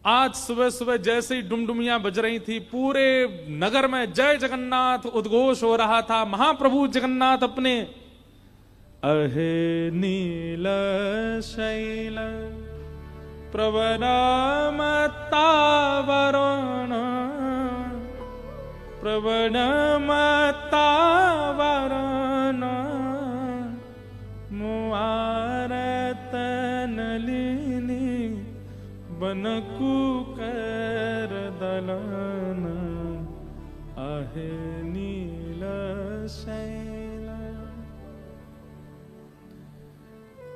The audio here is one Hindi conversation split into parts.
आज सुबह सुबह जैसे ही डुमडुमियां बज रही थी, पूरे नगर में जय जगन्नाथ उद्घोष हो रहा था। महाप्रभु जगन्नाथ अपने अहे नील शैल प्रवणमतावरण प्रवणमतावरण मुआरत नलिनी बनकु कर दलन आहे नील शैल।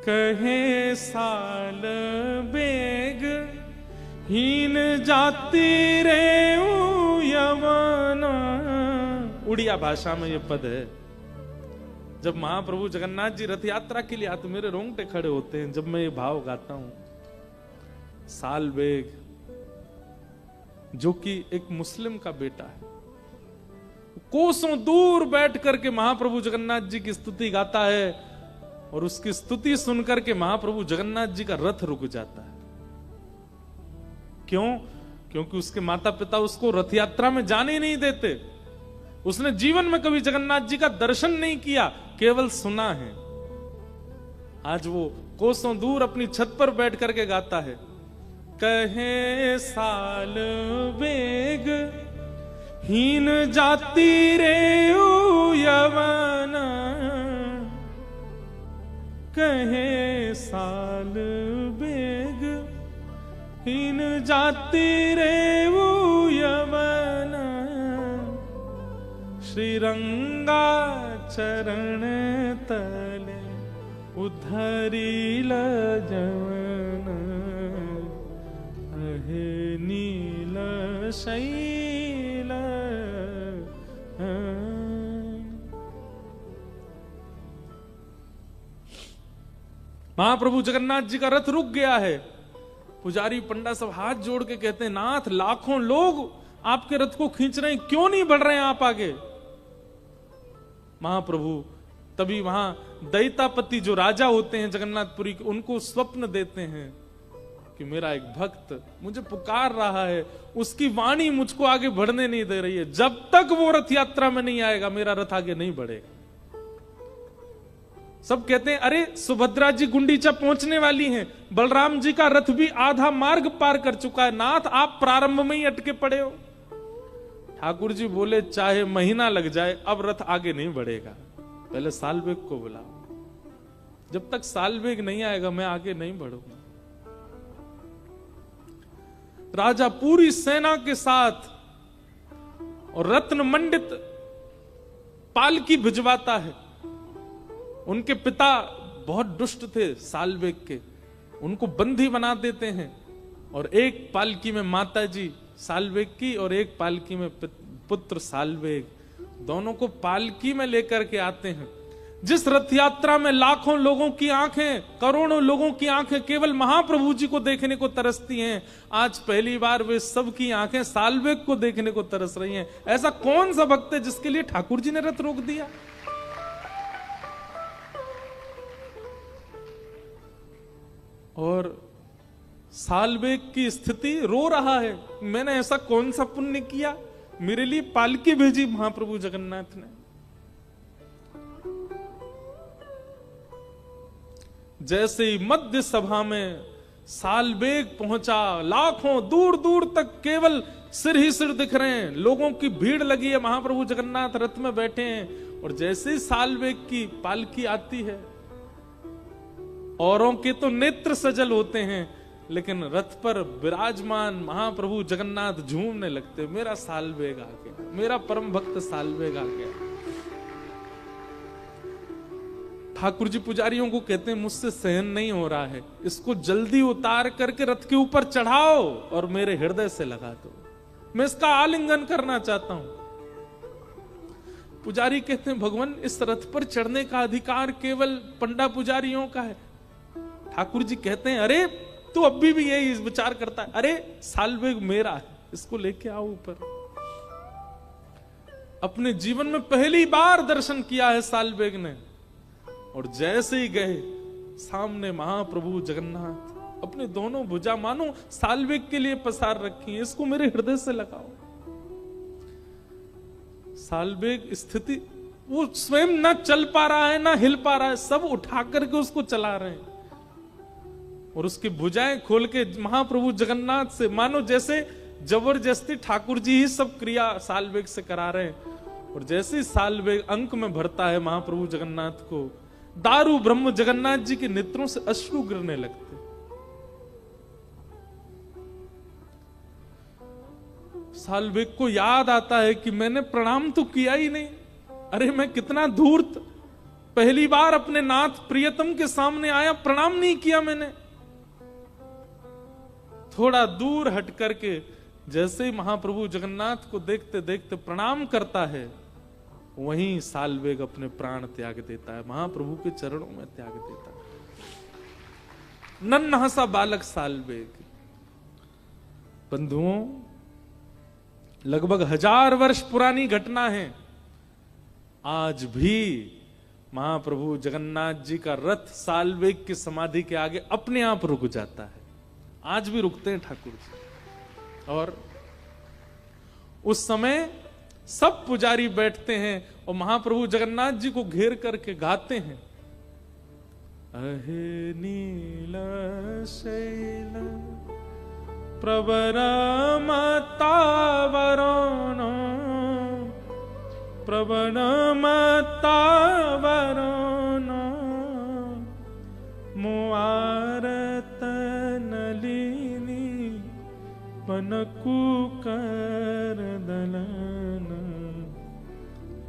कहे साल बेग हीन जाति रे यवन। उड़िया भाषा में ये पद है। जब महाप्रभु जगन्नाथ जी रथ यात्रा के लिए आते, मेरे रोंगटे खड़े होते हैं जब मैं ये भाव गाता हूं। साल बेग जो कि एक मुस्लिम का बेटा है, कोसों दूर बैठ करके महाप्रभु जगन्नाथ जी की स्तुति गाता है, और उसकी स्तुति सुनकर के महाप्रभु जगन्नाथ जी का रथ रुक जाता है। क्यों? क्योंकि उसके माता पिता उसको रथ यात्रा में जाने ही नहीं देते। उसने जीवन में कभी जगन्नाथ जी का दर्शन नहीं किया, केवल सुना है। आज वो कोसों दूर अपनी छत पर बैठ करके गाता है, कहे साल बेग हीन जाति रे यवन। कहे साल बेग हीन जाति रे यवन। श्रीरंगा चरण तले उद्धरिल जवन अहे नील शैल। महाप्रभु जगन्नाथ जी का रथ रुक गया है। पुजारी पंडा सब हाथ जोड़ के कहते हैं, नाथ लाखों लोग आपके रथ को खींच रहे हैं, क्यों नहीं बढ़ रहे हैं आप आगे? महाप्रभु तभी वहां दैतापति जो राजा होते हैं जगन्नाथपुरी के, उनको स्वप्न देते हैं कि मेरा एक भक्त मुझे पुकार रहा है, उसकी वाणी मुझको आगे बढ़ने नहीं दे रही है। जब तक वो रथ यात्रा में नहीं आएगा मेरा रथ आगे नहीं बढ़ेगा। सब कहते हैं, अरे सुभद्रा जी गुंडीचा पहुंचने वाली हैं, बलराम जी का रथ भी आधा मार्ग पार कर चुका है, नाथ आप प्रारंभ में ही अटके पड़े हो। ठाकुर जी बोले, चाहे महीना लग जाए अब रथ आगे नहीं बढ़ेगा, पहले सालवेग को बुलाओ। जब तक सालवेग नहीं आएगा मैं आगे नहीं बढ़ूंगा। राजा पूरी सेना के साथ और रत्न मंडित पालकी भिजवाता है। उनके पिता बहुत दुष्ट थे सालवेग के, उनको बंदी बना देते हैं, और एक पालकी में माता जी सालवेग की और एक पालकी में पुत्र सालवेग, दोनों को पालकी में लेकर के आते हैं। जिस रथ यात्रा में लाखों लोगों की आंखें, करोड़ों लोगों की आंखें केवल महाप्रभु जी को देखने को तरसती हैं, आज पहली बार वे सब की आंखें सालवेग को देखने को तरस रही हैं। ऐसा कौन सा भक्त है जिसके लिए ठाकुर जी ने रथ रोक दिया? और सालवेग की स्थिति रो रहा है, मैंने ऐसा कौन सा पुण्य किया, मेरे लिए पालकी भेजी महाप्रभु जगन्नाथ ने। जैसे ही मध्य सभा में सालवेग पहुंचा, लाखों दूर दूर तक केवल सिर ही सिर दिख रहे हैं, लोगों की भीड़ लगी है, महाप्रभु जगन्नाथ रथ में बैठे हैं। और जैसे ही सालवेग की पालकी आती है, औरों के तो नेत्र सजल होते हैं, लेकिन रथ पर विराजमान महाप्रभु जगन्नाथ झूमने लगते, मेरा सालवेग आ गया, मेरा परम भक्त सालवेग आ गया। ठाकुर जी पुजारियों को कहते हैं, मुझसे सहन नहीं हो रहा है, इसको जल्दी उतार करके रथ के ऊपर चढ़ाओ और मेरे हृदय से लगा दो, मैं इसका आलिंगन करना चाहता हूं। पुजारी कहते हैं, भगवान इस रथ पर चढ़ने का अधिकार केवल पंडा पुजारियों का है। ठाकुर जी कहते हैं, अरे तू अभी भी यही विचार करता है, अरे सालवेग मेरा है, इसको लेके आओ ऊपर। अपने जीवन में पहली बार दर्शन किया है सालवेग ने, और जैसे ही गए सामने महाप्रभु जगन्नाथ, अपने दोनों भुजा मानो साल्वेग के लिए पसार रखी है, इसको मेरे हृदय से लगाओ। साल्वेग स्थिति, वो स्वयं ना चल पा रहा है ना हिल पा रहा है, सब उठा करके उसको चला रहे हैं, और उसकी भुजाएं खोल के महाप्रभु जगन्नाथ से मानो जैसे जबरदस्ती ठाकुर जी ही सब क्रिया साल्वेग से करा रहे हैं। और जैसे ही साल्वेग अंक में भरता है महाप्रभु जगन्नाथ को, दारू ब्रह्म जगन्नाथ जी के नेत्रों से अश्रु गिरने लगते। साल्वेग को याद आता है कि मैंने प्रणाम तो किया ही नहीं, अरे मैं कितना धूर्त, पहली बार अपने नाथ प्रियतम के सामने आया, प्रणाम नहीं किया मैंने। थोड़ा दूर हट करके जैसे ही महाप्रभु जगन्नाथ को देखते देखते प्रणाम करता है, वहीं साल्वेग अपने प्राण त्याग देता है, महाप्रभु के चरणों में त्याग देता है। नन्हा सा बालक साल्वेग। बंधुओं, लगभग 1000 वर्ष पुरानी घटना है। आज भी महाप्रभु जगन्नाथ जी का रथ साल्वेग की समाधि के आगे अपने आप रुक जाता है। आज भी रुकते हैं ठाकुर जी। और उस समय सब पुजारी बैठते हैं और महाप्रभु जगन्नाथ जी को घेर करके गाते हैं, अहे नील शैल प्रवरमतावरण प्रवणमतावरण मुआरत नलिनी पनकुकर दलन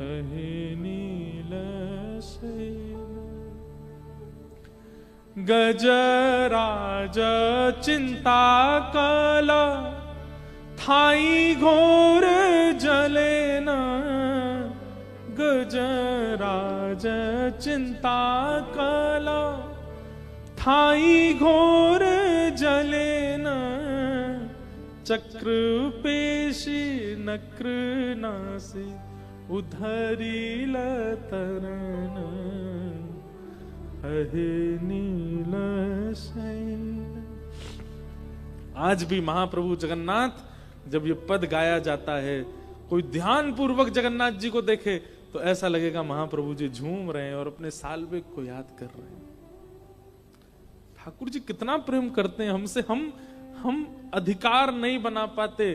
अहे नील शैल गजराज चिंता कला थाई घोर जलेन गजराज चिंता कला थाई घोर जलेन चक्र पेशी नक्र नासी उधरी लतरन अहे नील शैल। आज भी महाप्रभु जगन्नाथ जब ये पद गाया जाता है, कोई ध्यान पूर्वक जगन्नाथ जी को देखे तो ऐसा लगेगा महाप्रभु जी झूम रहे हैं और अपने साल्वेग को याद कर रहे हैं। ठाकुर जी कितना प्रेम करते हैं हमसे, हम अधिकार नहीं बना पाते,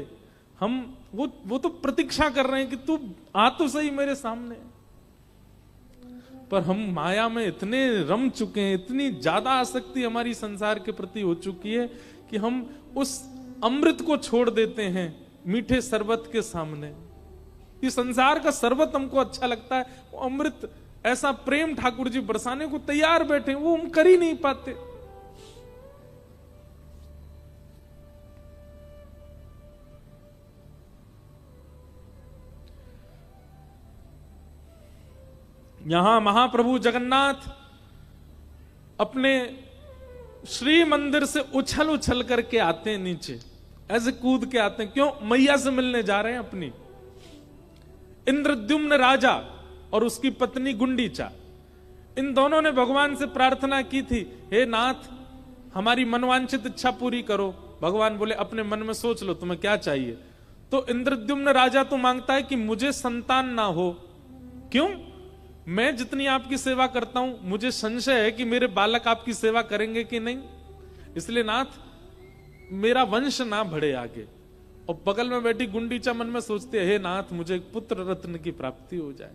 हम वो तो प्रतीक्षा कर रहे हैं कि तू आ तो सही मेरे सामने, पर हम माया में इतने रम चुके हैं, इतनी ज्यादा आसक्ति हमारी संसार के प्रति हो चुकी है कि हम उस अमृत को छोड़ देते हैं मीठे शरबत के सामने। ये संसार का शरबत हमको अच्छा लगता है, वो अमृत ऐसा प्रेम ठाकुर जी बरसाने को तैयार बैठे, वो हम कर ही नहीं पाते। यहां महाप्रभु जगन्नाथ अपने श्री मंदिर से उछल उछल करके आते हैं नीचे, ऐसे कूद के आते हैं। क्यों? मैया से मिलने जा रहे हैं अपनी। इंद्रद्युम्न राजा और उसकी पत्नी गुंडीचा, इन दोनों ने भगवान से प्रार्थना की थी, हे नाथ हमारी मनवांछित इच्छा पूरी करो। भगवान बोले अपने मन में सोच लो तुम्हें क्या चाहिए। तो इंद्रद्युम्न राजा तो मांगता है कि मुझे संतान ना हो। क्यों? मैं जितनी आपकी सेवा करता हूं, मुझे संशय है कि मेरे बालक आपकी सेवा करेंगे कि नहीं, इसलिए नाथ मेरा वंश ना बढ़े आगे। और बगल में बैठी गुंडीचा मन में सोचते हैं, हे नाथ मुझे एक पुत्र रत्न की प्राप्ति हो जाए।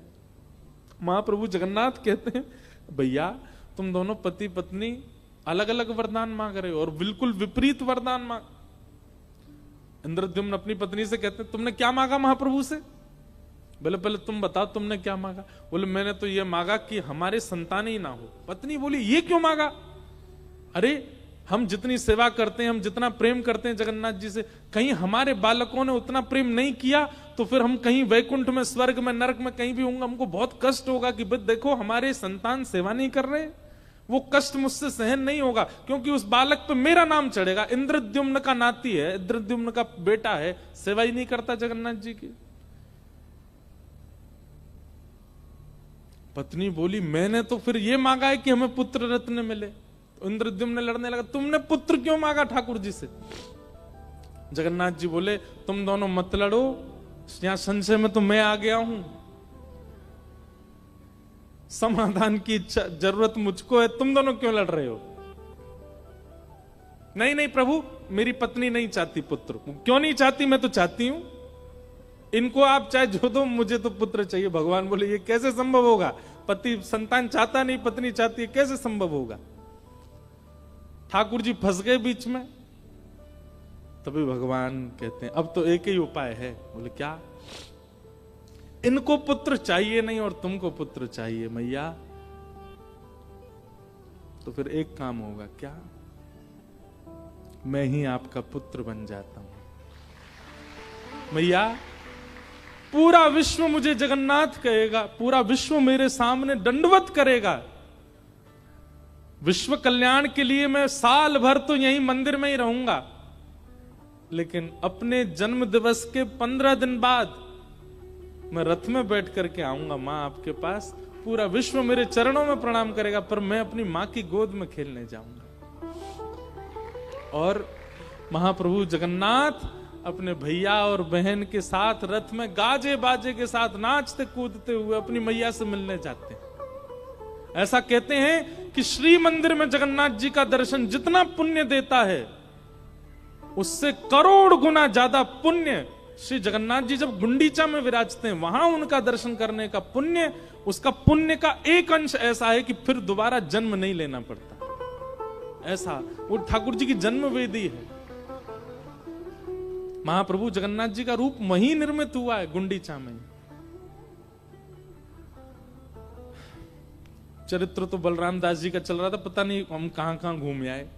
महाप्रभु जगन्नाथ कहते हैं, भैया तुम दोनों पति पत्नी अलग अलग वरदान मांग रहे हो और बिल्कुल विपरीत वरदान मांग। इंद्रद्युम्न अपनी पत्नी से कहते हैं, तुमने क्या मांगा महाप्रभु से? बोले पहले तुम बताओ तुमने क्या मांगा। बोले मैंने तो ये मांगा कि हमारे संतान ही ना हो। पत्नी बोली ये क्यों मांगा? अरे हम जितनी सेवा करते हैं, हम जितना प्रेम करते हैं जगन्नाथ जी से, कहीं हमारे बालकों ने उतना प्रेम नहीं किया तो फिर हम कहीं वैकुंठ में, स्वर्ग में, नरक में कहीं भी होंगे, हमको बहुत कष्ट होगा कि देखो हमारे संतान सेवा नहीं कर रहे। वो कष्ट मुझसे सहन नहीं होगा, क्योंकि उस बालक पे मेरा नाम चढ़ेगा। इंद्रद्युम्न का नाती है, इंद्रद्युम्न का बेटा है, सेवा ही नहीं करता जगन्नाथ जी की। पत्नी बोली मैंने तो फिर ये मांगा है कि हमें पुत्र रत्न मिले। तो इंद्रद्युम्न लड़ने लगा, तुमने पुत्र क्यों मांगा ठाकुर जी से? जगन्नाथ जी बोले, तुम दोनों मत लड़ो, यहां संशय में तो मैं आ गया हूं, समाधान की इच्छा जरूरत मुझको है, तुम दोनों क्यों लड़ रहे हो? नहीं नहीं प्रभु, मेरी पत्नी नहीं चाहती पुत्र। क्यों नहीं चाहती? मैं तो चाहती हूं, इनको आप चाहे जो दो, मुझे तो पुत्र चाहिए। भगवान बोले, ये कैसे संभव होगा? पति संतान चाहता नहीं, पत्नी चाहती है, कैसे संभव होगा? ठाकुर जी फंस गए बीच में। तभी भगवान कहते हैं, अब तो एक ही उपाय है। बोले क्या? इनको पुत्र चाहिए नहीं और तुमको पुत्र चाहिए मैया, तो फिर एक काम होगा। क्या? मैं ही आपका पुत्र बन जाता हूं मैया। पूरा विश्व मुझे जगन्नाथ कहेगा, पूरा विश्व मेरे सामने दंडवत करेगा। विश्व कल्याण के लिए मैं साल भर तो यहीं मंदिर में ही रहूंगा, लेकिन अपने जन्म दिवस के 15 दिन बाद मैं रथ में बैठ करके आऊंगा मां आपके पास। पूरा विश्व मेरे चरणों में प्रणाम करेगा, पर मैं अपनी मां की गोद में खेलने जाऊंगा। और महाप्रभु जगन्नाथ अपने भैया और बहन के साथ रथ में गाजे बाजे के साथ नाचते कूदते हुए अपनी मैया से मिलने जाते हैं। ऐसा कहते हैं कि श्री मंदिर में जगन्नाथ जी का दर्शन जितना पुण्य देता है, उससे करोड़ गुना ज्यादा पुण्य श्री जगन्नाथ जी जब गुंडीचा में विराजते हैं, वहां उनका दर्शन करने का पुण्य, उसका पुण्य का एक अंश ऐसा है कि फिर दोबारा जन्म नहीं लेना पड़ता। ऐसा वो ठाकुर जी की जन्म वेदी है। महाप्रभु जगन्नाथ जी का रूप वहीं निर्मित हुआ है, गुंडीचा में। चरित्र तो बलराम दास जी का चल रहा था, पता नहीं हम कहां कहां घूम आए।